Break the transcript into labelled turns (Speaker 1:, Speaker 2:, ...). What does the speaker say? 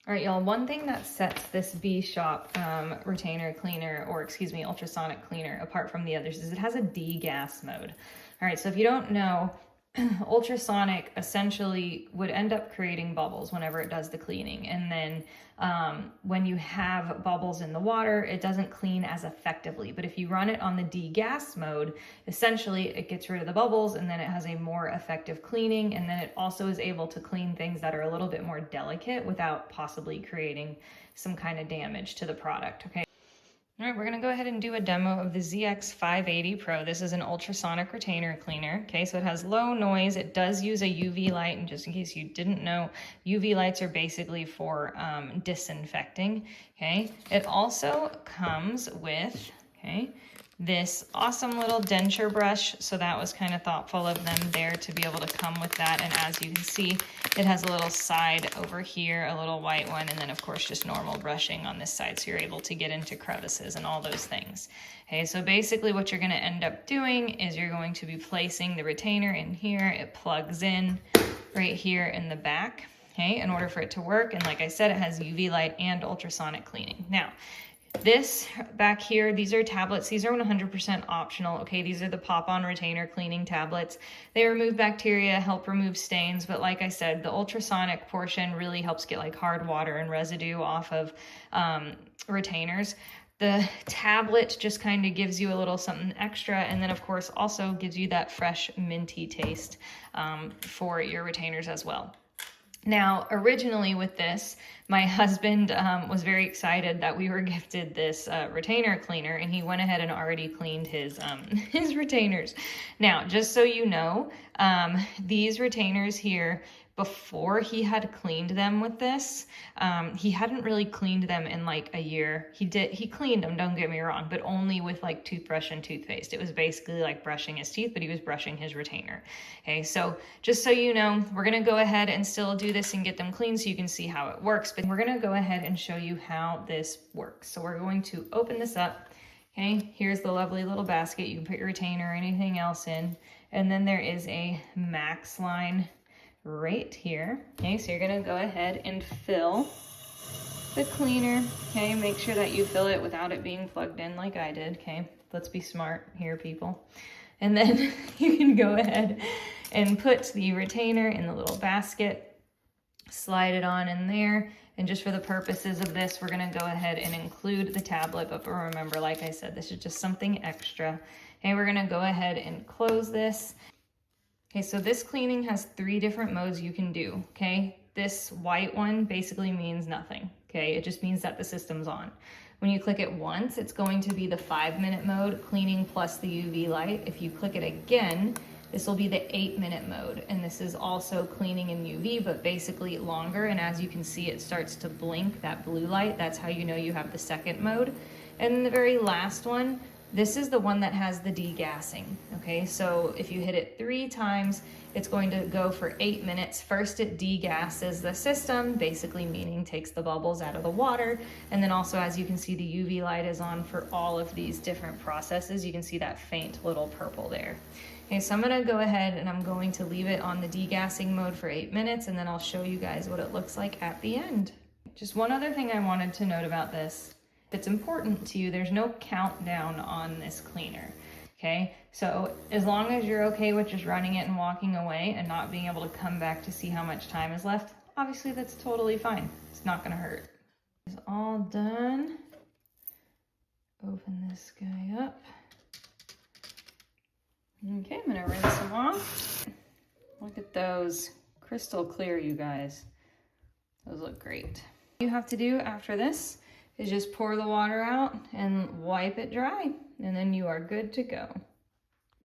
Speaker 1: All right, y'all, one thing that sets this BEESHOP retainer cleaner, or excuse me, ultrasonic cleaner apart from the others is it has a degas mode. All right, so if you don't know, ultrasonic essentially would end up creating bubbles whenever it does the cleaning. And then when you have bubbles in the water, it doesn't clean as effectively. But if you run it on the degas mode, essentially it gets rid of the bubbles and then it has a more effective cleaning. And then it also is able to clean things that are a little bit more delicate without possibly creating some kind of damage to the product, okay? All right, we're gonna go ahead and do a demo of the ZX580 Pro. This is an ultrasonic retainer cleaner, okay? So it has low noise. It does use a UV light, and just in case you didn't know, UV lights are basically for disinfecting, okay? It also comes with, okay, this awesome little denture brush, so that was kind of thoughtful of them there to be able to come with that. And as you can see, it has a little side over here, a little white one, and then of course just normal brushing on this side, so you're able to get into crevices and all those things. Okay, so basically what you're going to end up doing is you're going to be placing the retainer in here. It plugs in right here in the back, okay, in order for it to work. And like I said, it has UV light and ultrasonic cleaning. Now, this back here, these are tablets. These are 100% optional, okay? These are the pop-on retainer cleaning tablets. They remove bacteria, help remove stains, but like I said, the ultrasonic portion really helps get like hard water and residue off of retainers. The tablet just kind of gives you a little something extra, and then of course also gives you that fresh minty taste for your retainers as well. Now, originally with this, my husband was very excited that we were gifted this retainer cleaner, and he went ahead and already cleaned his his retainers. Now, just so you know, these retainers here, before he had cleaned them with this, he hadn't really cleaned them in like a year. He cleaned them, don't get me wrong, but only with like toothbrush and toothpaste. It was basically like brushing his teeth, but he was brushing his retainer. Okay, so just so you know, we're gonna go ahead and still do this and get them clean so you can see how it works, but we're gonna go ahead and show you how this works. So we're going to open this up. Okay, here's the lovely little basket. You can put your retainer or anything else in. And then there is a max line right here. Okay, so you're gonna go ahead and fill the cleaner. Okay, make sure that you fill it without it being plugged in like I did. Okay, let's be smart here, people. And then you can go ahead and put the retainer in the little basket, slide it on in there. And just for the purposes of this, we're gonna go ahead and include the tablet, but remember, like I said, this is just something extra. Okay, we're gonna go ahead and close this. Okay, so this cleaning has 3 different modes you can do, okay? This white one basically means nothing, okay? It just means that the system's on. When you click it once, it's going to be the 5-minute mode, cleaning plus the UV light. If you click it again, this will be the 8-minute mode, and this is also cleaning in UV, but basically longer, and as you can see, it starts to blink, that blue light. That's how you know you have the 2nd mode. And then the very last one, this is the one that has the degassing, okay? So if you hit it 3 times, it's going to go for 8 minutes. First, it degasses the system, basically meaning takes the bubbles out of the water. And then also, as you can see, the UV light is on for all of these different processes. You can see that faint little purple there. Okay, so I'm gonna go ahead and I'm going to leave it on the degassing mode for 8 minutes, and then I'll show you guys what it looks like at the end. Just one other thing I wanted to note about this. If it's important to you, there's no countdown on this cleaner, okay? So as long as you're okay with just running it and walking away and not being able to come back to see how much time is left, obviously that's totally fine. It's not gonna hurt. It's all done. Open this guy up. Okay, I'm gonna rinse them off. Look at those, crystal clear, you guys. Those look great. What you have to do after this is just pour the water out and wipe it dry, and then you are good to go.